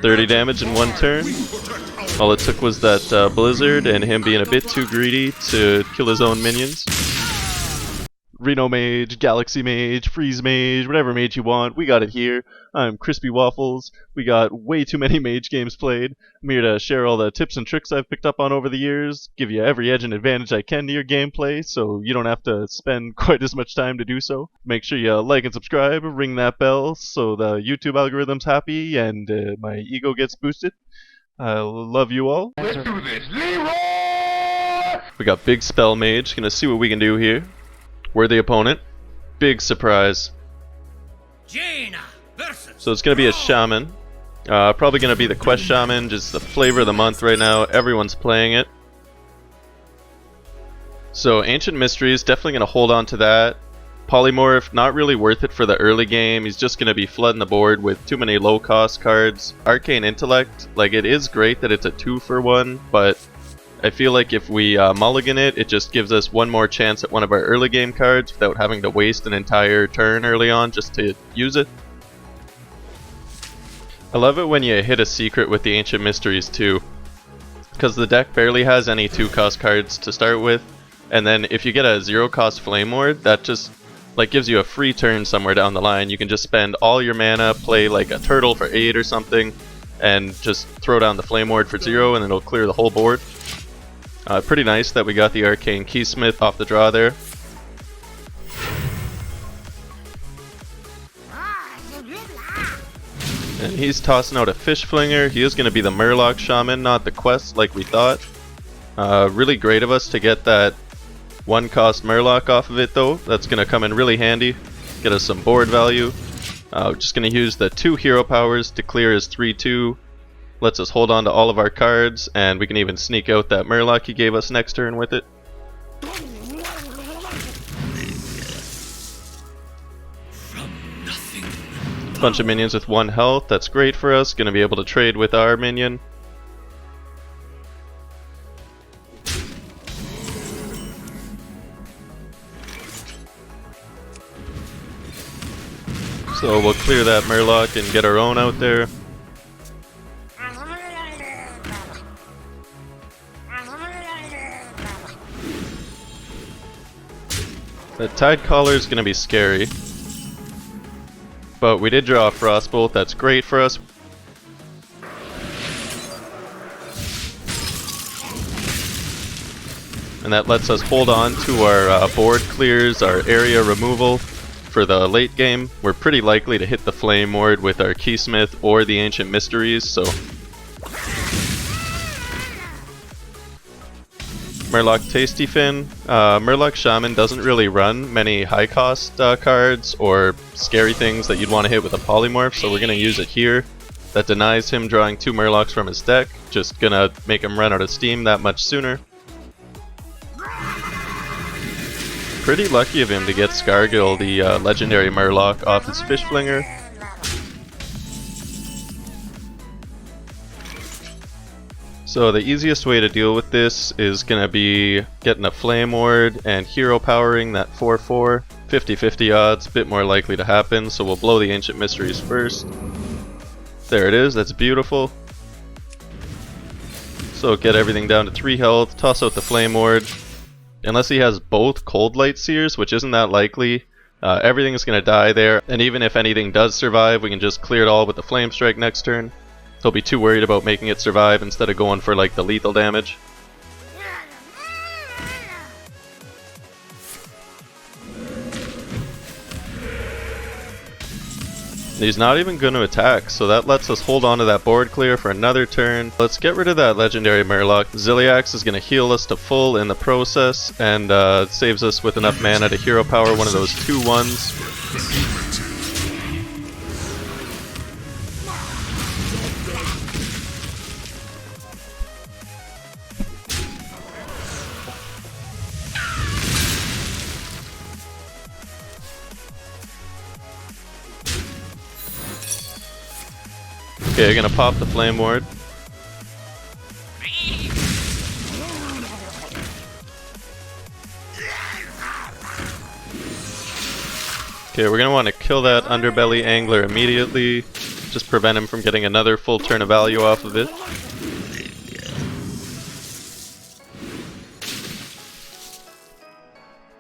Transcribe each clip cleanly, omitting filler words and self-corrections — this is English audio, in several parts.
30 damage in one turn. All it took was that blizzard and him being a bit too greedy to kill his own minions. Reno Mage, Galaxy Mage, Freeze Mage, whatever mage you want, we got it here. I'm CrispyWaffles. We got way too many mage games played. I'm here to share all the tips and tricks I've picked up on over the years, give you every edge and advantage I can to your gameplay, so you don't have to spend quite as much time to do so. Make sure you like and subscribe, ring that bell so the YouTube algorithm's happy and my ego gets boosted. I love you all. Let's do this, Leroy! We got Big Spell Mage, gonna see what we can do here. Worthy opponent. Big surprise. So it's going to be a shaman. Probably going to be the quest shaman, just the flavor of the month right now. Everyone's playing it. So Ancient Mysteries, definitely going to hold on to that. Polymorph, not really worth it for the early game. He's just going to be flooding the board with too many low cost cards. Arcane Intellect, like it is great that it's a 2-for-1, but I feel like if we mulligan it, it just gives us one more chance at one of our early game cards without having to waste an entire turn early on just to use it. I love it when you hit a secret with the Ancient Mysteries too, because the deck barely has any 2-cost cards to start with, and then if you get a 0-cost Flame Ward, that just like gives you a free turn somewhere down the line. You can just spend all your mana, play like a turtle for 8 or something, and just throw down the Flame Ward for 0 and it'll clear the whole board. Pretty nice that we got the Arcane Keysmith off the draw there. And he's tossing out a Fish Flinger. He is going to be the Murloc Shaman, not the quest like we thought. Really great of us to get that 1-cost Murloc off of it though. That's going to come in really handy. Get us some board value. Just going to use the 2 hero powers to clear his 3/2. Lets us hold on to all of our cards, and we can even sneak out that Murloc he gave us next turn with it. Bunch of minions with 1 health, that's great for us. Gonna be able to trade with our minion. So we'll clear that Murloc and get our own out there. The Tide Collar is going to be scary, but we did draw a Frostbolt, that's great for us. And that lets us hold on to our board clears, our area removal for the late game. We're pretty likely to hit the Flame Ward with our Keysmith or the Ancient Mysteries, so Murloc Tasty Fin. Murloc Shaman doesn't really run many high cost cards or scary things that you'd want to hit with a Polymorph, so we're going to use it here. That denies him drawing 2 Murlocs from his deck, just gonna make him run out of steam that much sooner. Pretty lucky of him to get Scargill, the legendary Murloc, off his Fish Flinger. So the easiest way to deal with this is going to be getting a Flame Ward and hero powering that 4/4. 50-50 odds, bit more likely to happen, so we'll blow the Ancient Mysteries first. There it is, that's beautiful. So get everything down to 3 health, toss out the Flame Ward. Unless he has both Cold Light Seers, which isn't that likely, everything is going to die there, and even if anything does survive, we can just clear it all with the Flame Strike next turn. He'll be too worried about making it survive instead of going for like the lethal damage. He's not even going to attack, so that lets us hold on to that board clear for another turn. Let's get rid of that legendary Murloc. Ziliax is going to heal us to full in the process, and saves us with enough mana to hero power one of those 2/1s. Okay, gonna pop the Flame Ward. Okay, we're gonna want to kill that Underbelly Angler immediately. just prevent him from getting another full turn of value off of it.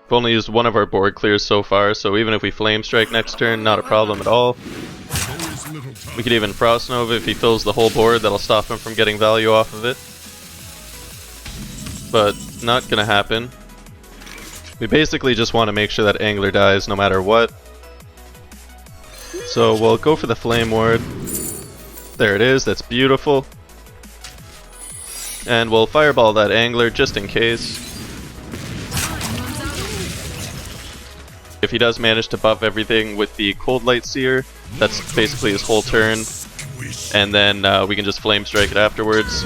We've only used one of our board clears so far, so even if we Flame Strike next turn, not a problem at all. We could even Frost Nova if he fills the whole board, that'll stop him from getting value off of it. But not gonna happen. We basically just want to make sure that Angler dies no matter what. So we'll go for the Flame Ward. There it is, that's beautiful. And we'll Fireball that Angler just in case. If he does manage to buff everything with the Cold Light Seer, that's basically his whole turn. And then we can just Flame Strike it afterwards.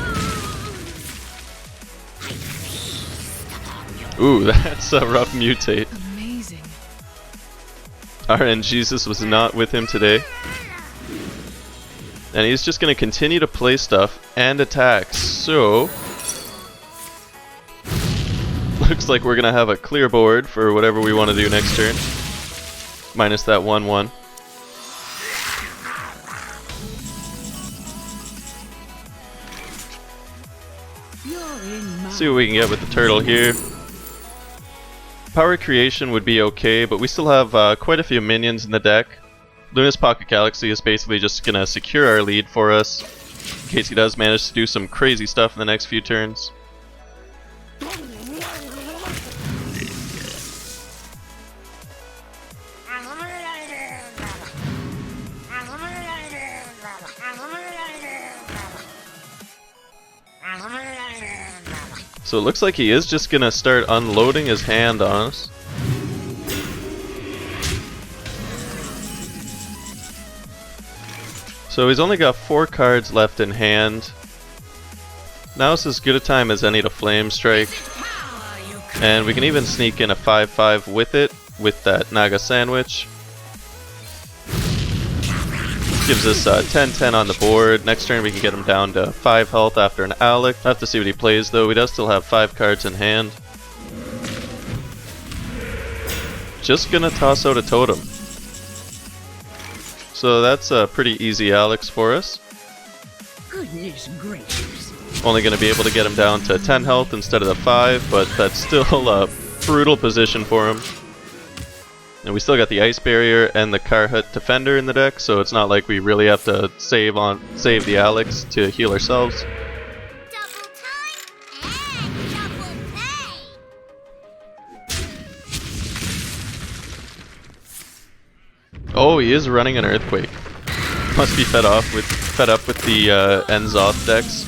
Ooh, that's a rough mutate. Amazing. RNGesus was not with him today. And he's just going to continue to play stuff and attack. So looks like we're going to have a clear board for whatever we want to do next turn. Minus that 1/1. See what we can get with the turtle here. Power Creation would be okay, but we still have quite a few minions in the deck. Luna's Pocket Galaxy is basically just going to secure our lead for us, in case he does manage to do some crazy stuff in the next few turns. So it looks like he is just going to start unloading his hand on us. So he's only got 4 cards left in hand. Now is as good a time as any to Flame Strike. And we can even sneak in a 5/5 with it, with that Naga Sandwich. Gives us 10-10 on the board. Next turn we can get him down to 5 health after an Alec. I'll have to see what he plays though. He does still have 5 cards in hand. Just gonna toss out a Totem. So that's a pretty easy Alex for us. Goodness gracious. Only gonna be able to get him down to 10 health instead of the 5, but that's still a brutal position for him. And we still got the Ice Barrier and the Karhut Defender in the deck, so it's not like we really have to save the Alex to heal ourselves. Double time and double pay. Oh, he is running an Earthquake. Must be fed up with the Enzoth decks.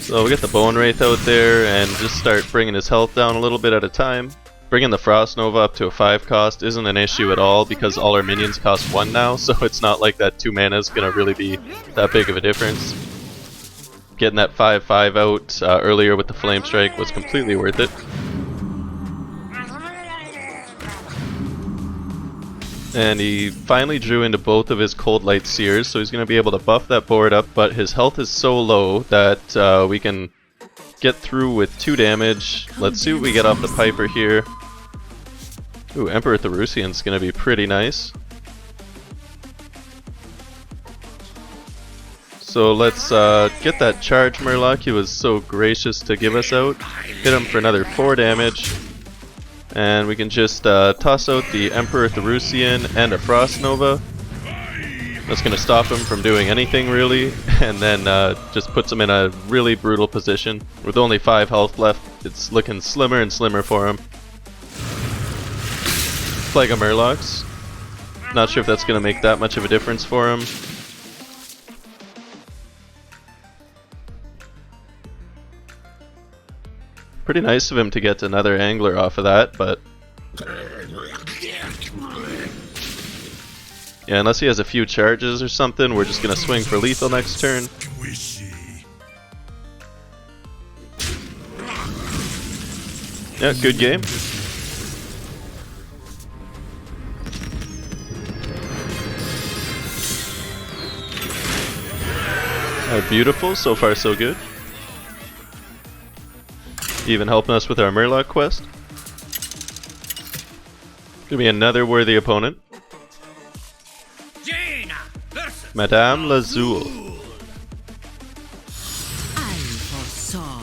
So we'll get the Bone Wraith out there and just start bringing his health down a little bit at a time. Bringing the Frost Nova up to a 5 cost isn't an issue at all because all our minions cost 1 now, so it's not like that 2 mana is going to really be that big of a difference. Getting that 5/5 out earlier with the Flame Strike was completely worth it. And he finally drew into both of his Cold Light Seers, so he's going to be able to buff that board up, but his health is so low that we can get through with 2 damage. Let's see what we get off the Piper here. Ooh, Emperor Therusian's going to be pretty nice. So let's get that charge Murloc he was so gracious to give us out. Hit him for another 4 damage. And we can just toss out the Emperor Therusian and a Frost Nova. That's going to stop him from doing anything really, and then just puts him in a really brutal position. With only 5 health left, it's looking slimmer and slimmer for him. Plague of Murlocs. Not sure if that's going to make that much of a difference for him. Pretty nice of him to get another Angler off of that, but yeah, unless he has a few charges or something, we're just gonna swing for lethal next turn. Yeah, good game. Beautiful, so far so good. Even helping us with our Murloc quest. Gonna be another worthy opponent. Madame Lazul.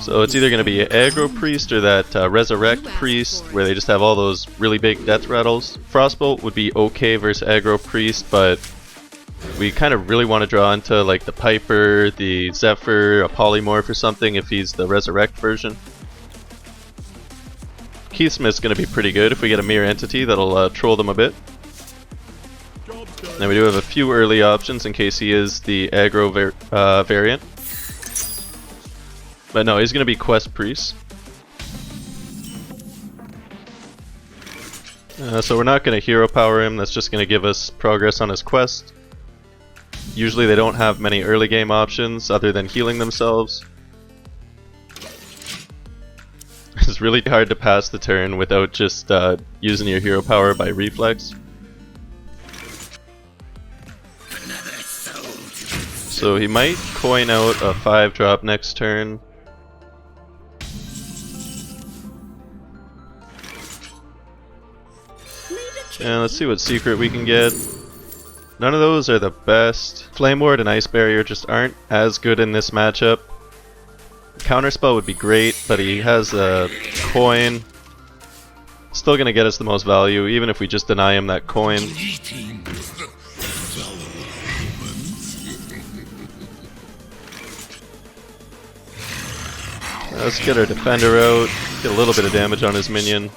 So it's either going to be Aggro Priest or that Resurrect Priest, where they just have all those really big death rattles. Frostbolt would be okay versus Aggro Priest, but we kind of really want to draw into like the Piper, the Zephyr, a Polymorph or something if he's the Resurrect version. Keithsmith's going to be pretty good if we get a Mirror Entity that'll troll them a bit. Then we do have a few early options in case he is the aggro variant. But no, he's going to be Quest Priest. So we're not going to hero power him, that's just going to give us progress on his quest. Usually they don't have many early game options other than healing themselves. It's really hard to pass the turn without just using your hero power by reflex. So he might coin out a 5-drop next turn. And let's see what secret we can get. None of those are the best. Flame Ward and Ice Barrier just aren't as good in this matchup. Counterspell would be great, but he has a coin. Still gonna get us the most value, even if we just deny him that coin. Let's get our defender out, get a little bit of damage on his minion.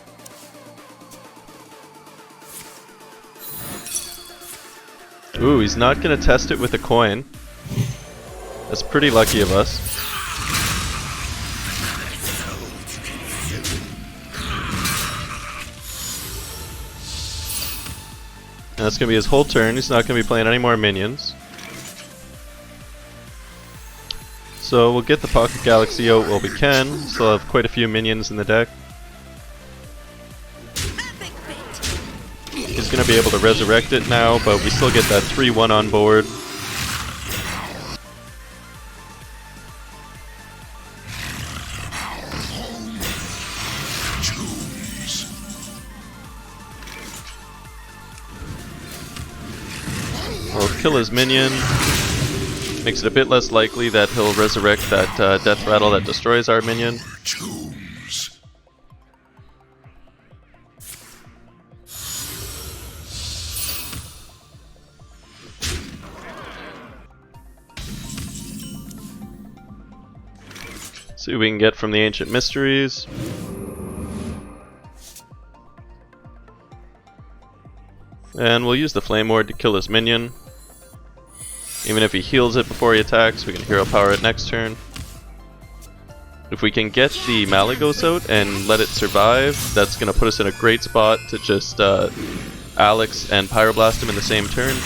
Ooh, he's not gonna test it with a coin. That's pretty lucky of us. And that's gonna be his whole turn, he's not gonna be playing any more minions. So we'll get the Pocket Galaxy out while we can, still have quite a few minions in the deck. He's going to be able to resurrect it now, but we still get that 3-1 on board. We'll kill his minion. Makes it a bit less likely that he'll resurrect that death rattle that destroys our minion. See what we can get from the Ancient Mysteries. And we'll use the Flame Ward to kill this minion. Even if he heals it before he attacks, we can hero power it next turn. If we can get the Malygos out and let it survive, that's going to put us in a great spot to just Alex and Pyroblast him in the same turn.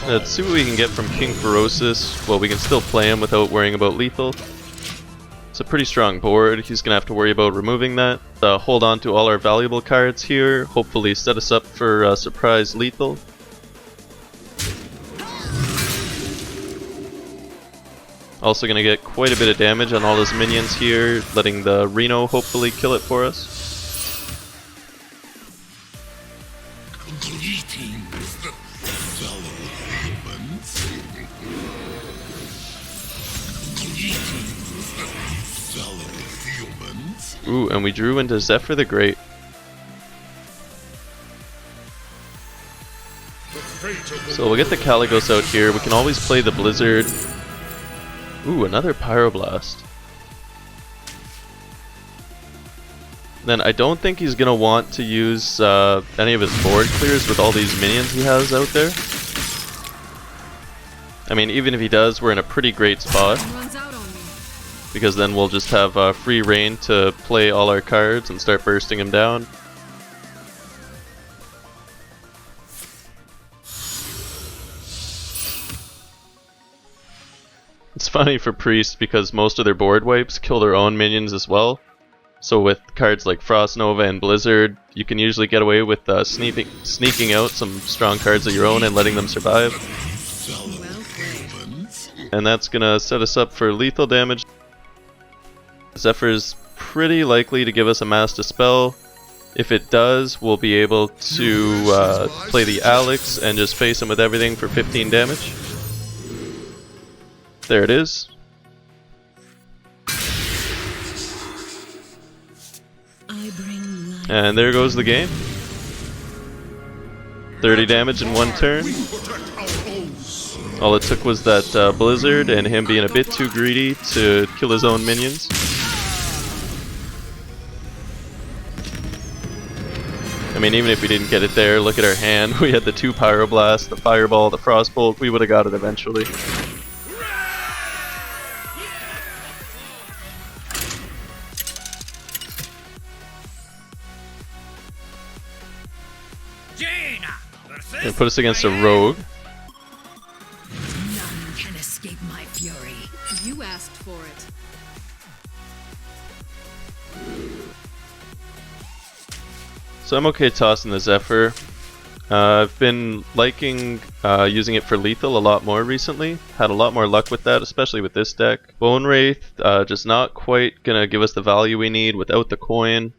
Let's see what we can get from King Ferocis. Well, we can still play him without worrying about lethal. It's a pretty strong board, he's going to have to worry about removing that. Hold on to all our valuable cards here, hopefully set us up for surprise lethal. Also going to get quite a bit of damage on all his minions here, letting the Reno hopefully kill it for us. Ooh, and we drew into Zephyr the Great. So we'll get the Caligos out here. We can always play the Blizzard. Ooh, another Pyroblast. Then I don't think he's gonna want to use any of his board clears with all these minions he has out there. I mean, even if he does, we're in a pretty great spot. Because then we'll just have free reign to play all our cards and start bursting him down. It's funny for priests because most of their board wipes kill their own minions as well. So with cards like Frost Nova and Blizzard, you can usually get away with sneaking out some strong cards of your own and letting them survive. And that's gonna set us up for lethal damage. Zephyr's pretty likely to give us a Mass Dispel. If it does, we'll be able to play the Alex and just face him with everything for 15 damage. There it is. And there goes the game. 30 damage in one turn. All it took was that Blizzard and him being a bit too greedy to kill his own minions. I mean, even if we didn't get it there, look at our hand. We had the 2 Pyroblast, the Fireball, the Frostbolt. We would have got it eventually. Gonna put us against a Rogue. None can escape my fury. You asked for it. So I'm okay tossing the Zephyr. I've been liking using it for lethal a lot more recently. Had a lot more luck with that, especially with this deck. Bone Wraith, just not quite gonna give us the value we need without the coin.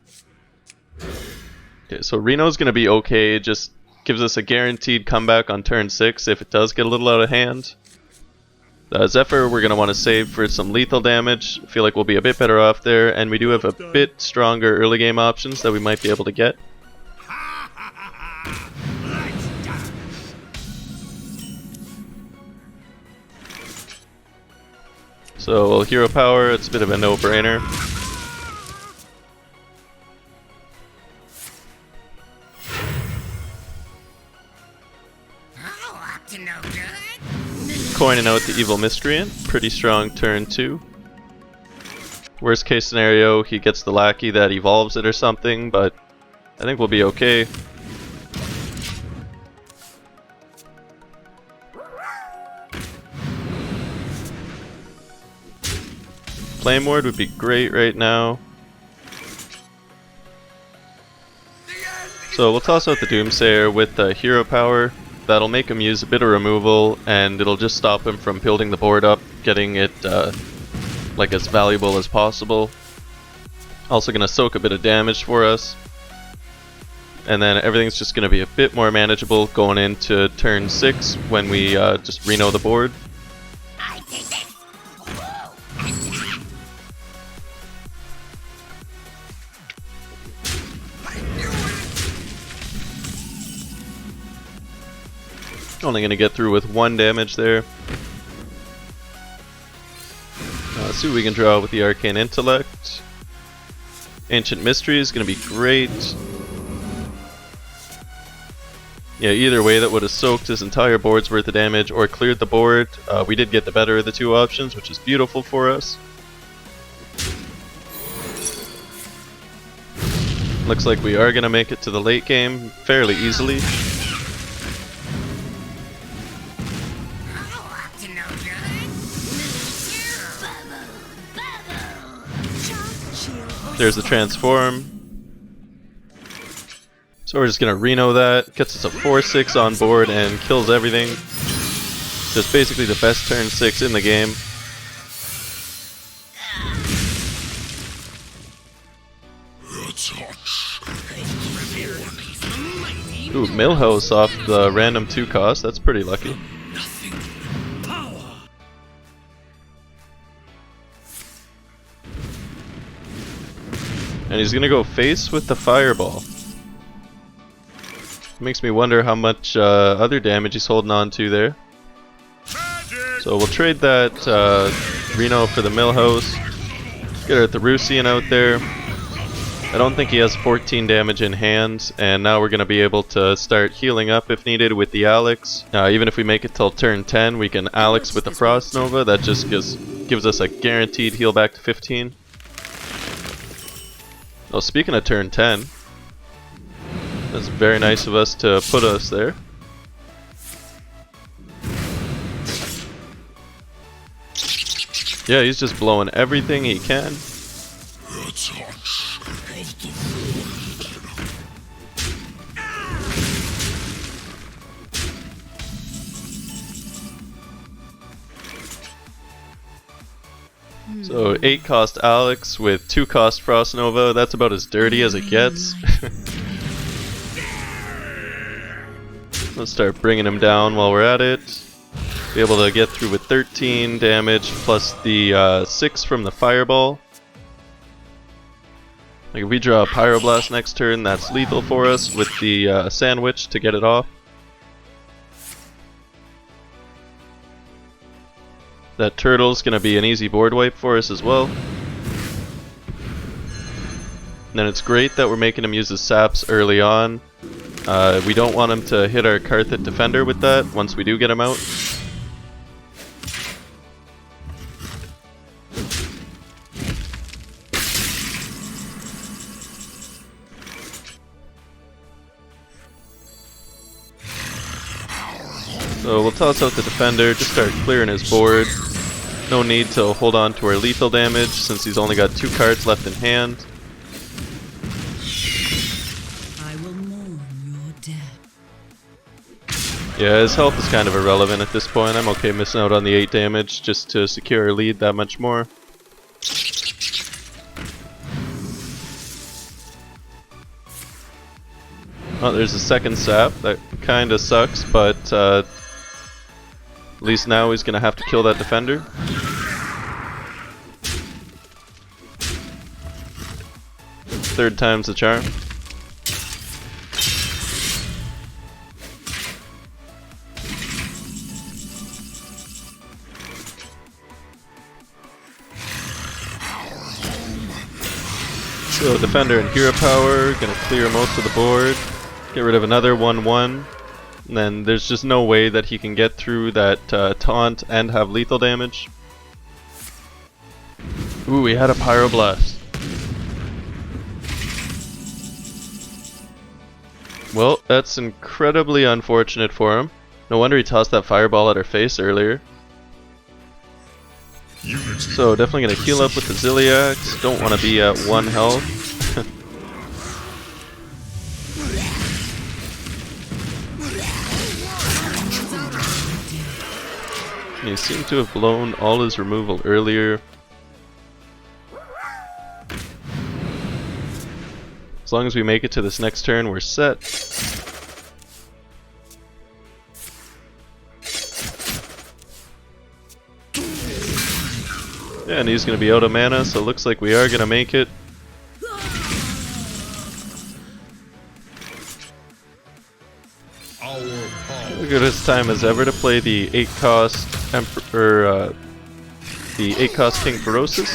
Okay, so Reno's gonna be okay, just gives us a guaranteed comeback on turn 6 if it does get a little out of hand. Zephyr we're gonna want to save for some lethal damage. I feel like we'll be a bit better off there, and we do have a bit stronger early game options that we might be able to get. So we'll hero power, it's a bit of a no-brainer. Oh, up to no good. Coining out the Evil Miscreant, pretty strong turn 2. Worst case scenario, he gets the lackey that evolves it or something, but I think we'll be okay. Flame Ward would be great right now. So we'll toss out the Doomsayer with the hero power. That'll make him use a bit of removal, and it'll just stop him from building the board up, getting it like as valuable as possible. Also gonna soak a bit of damage for us. And then everything's just gonna be a bit more manageable going into turn 6 when we just Reno the board. I take this. Only gonna get through with 1 damage there. Let's see what we can draw with the Arcane Intellect. Ancient Mystery is gonna be great. Yeah, either way that would have soaked his entire board's worth of damage or cleared the board. We did get the better of the 2 options, which is beautiful for us. Looks like we are gonna make it to the late game fairly easily. There's the transform. So we're just gonna Reno that, gets us a 4-6 on board and kills everything. Just basically the best turn 6 in the game. Ooh, Millhouse off the random 2 cost, that's pretty lucky. And he's gonna go face with the Fireball. Makes me wonder how much other damage he's holding on to there. So we'll trade that Reno for the Millhouse. Get our Therusian out there. I don't think he has 14 damage in hand, and now we're gonna be able to start healing up if needed with the Alex. Even if we make it till turn 10, we can Alex with the Frost Nova. That just gives us a guaranteed heal back to 15. Oh, speaking of turn 10, that's very nice of us to put us there. Yeah, he's just blowing everything he can. So 8 cost Alex with 2 cost Frost Nova. That's about as dirty as it gets. Let's start bringing him down while we're at it. Be able to get through with 13 damage plus the 6 from the Fireball. Like if we draw a Pyroblast next turn, that's lethal for us with the Sandwich to get it off. That Turtle's gonna be an easy board wipe for us as well. And then it's great that we're making him use his saps early on. We don't want him to hit our Karthit Defender with that once we do get him out. So we'll toss out the Defender, just start clearing his board. No need to hold on to our lethal damage since he's only got 2 cards left in hand. I will mourn your death. Yeah, his health is kind of irrelevant at this point. I'm okay missing out on the 8 damage just to secure our lead that much more. Oh, there's a second sap. That kinda sucks, but at least now he's gonna have to kill that Defender. Third time's the charm. So Defender and Hero Power, gonna clear most of the board. Get rid of another 1/1. And then there's just no way that he can get through that taunt and have lethal damage. Ooh, he had a Pyroblast. Well, that's incredibly unfortunate for him. No wonder he tossed that Fireball at our face earlier. So definitely gonna heal up with the Zilliax. Don't want to be at 1 health. He seemed to have blown all his removal earlier. As long as we make it to this next turn, we're set. Yeah, and he's going to be out of mana, so it looks like we are going to make it. As good as time as ever to play the 8 cost Emperor, the 8 cost King Ferocis.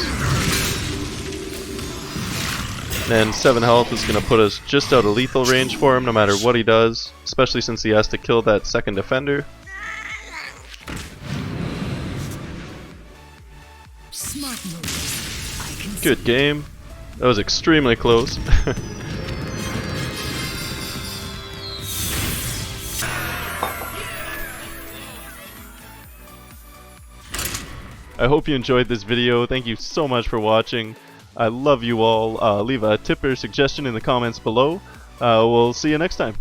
And 7 health is going to put us just out of lethal range for him no matter what he does, especially since he has to kill that second Defender. Smart move. I can Good game. That was extremely close. I hope you enjoyed this video. Thank you so much for watching. I love you all. Leave a tip or suggestion in the comments below. We'll see you next time.